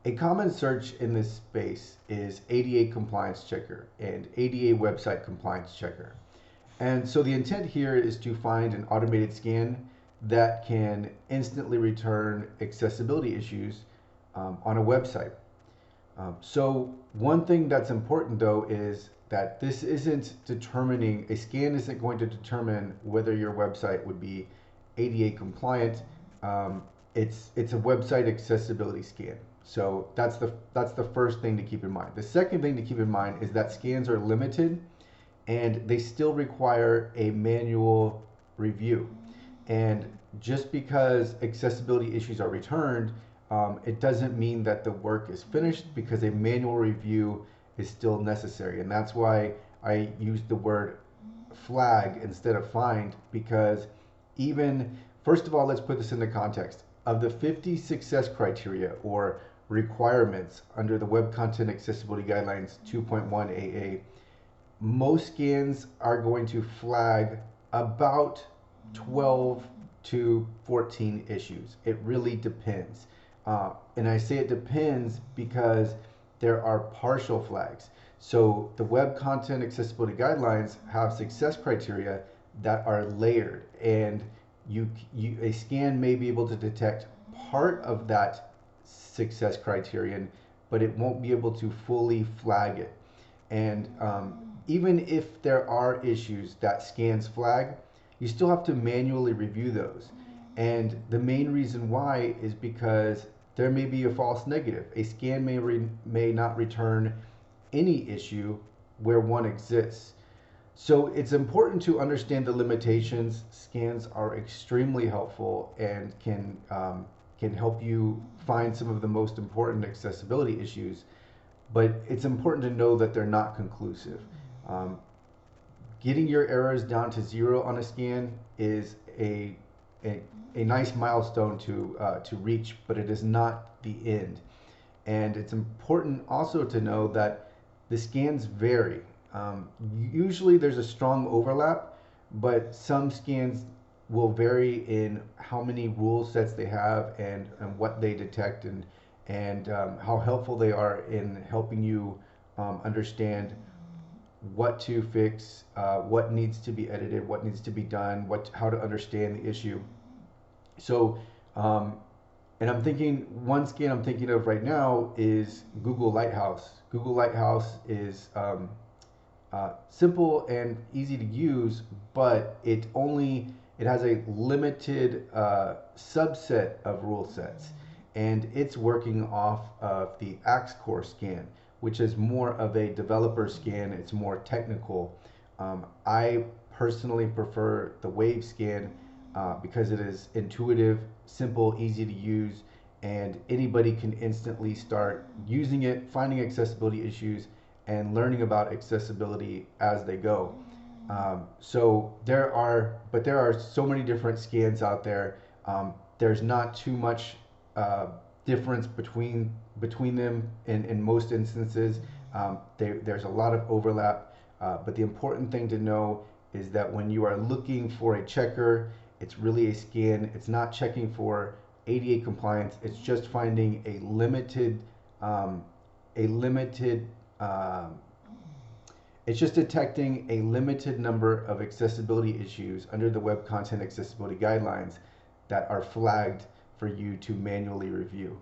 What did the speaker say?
A common search in this space is ADA compliance checker and ADA website compliance checker. And so the intent here is to find an automated scan that can instantly return accessibility issues on a website. So one thing that's important though is that this isn't determining, a scan isn't going to determine whether your website would be ADA compliant. It's a website accessibility scan. So that's the first thing to keep in mind. The second thing to keep in mind is that scans are limited and they still require a manual review. And just because accessibility issues are returned, it doesn't mean that the work is finished, because a manual review is still necessary. And that's why I used the word flag instead of find, because even, first of all, let's put this into context. Of the 50 success criteria or requirements under the Web Content Accessibility Guidelines 2.1 AA, most scans are going to flag about 12 to 14 issues. It really depends. And I say it depends because there are partial flags. So the Web Content Accessibility Guidelines have success criteria that are layered, and a scan may be able to detect part of that success criterion, but it won't be able to fully flag it. And even if there are issues that scans flag, you still have to manually review those. And the main reason why is because there may be a false negative. A scan may not return any issue where one exists. So it's important to understand the limitations. Scans are extremely helpful and can help you find some of the most important accessibility issues, but it's important to know that they're not conclusive. Getting your errors down to 0 on a scan is a nice milestone to reach, but it is not the end. And it's important also to know that the scans vary. Usually there's a strong overlap, but some scans will vary in how many rule sets they have and what they detect, and how helpful they are in helping you understand what to fix, what needs to be edited, what needs to be done, how to understand the issue. So, and I'm thinking, one scan I'm thinking of right now is Google Lighthouse. Google Lighthouse is simple and easy to use, but it has a limited subset of rule sets, and it's working off of the Axe Core scan, which is more of a developer scan. It's more technical. I personally prefer the Wave scan because it is intuitive, simple, easy to use, and anybody can instantly start using it, finding accessibility issues, and learning about accessibility as they go. So there are so many different scans out there. There's not too much difference between them in most instances. There's a lot of overlap, but the important thing to know is that when you are looking for a checker, it's really a scan. It's not checking for ADA compliance. It's just finding a limited it's just detecting a limited number of accessibility issues under the Web Content Accessibility Guidelines that are flagged for you to manually review.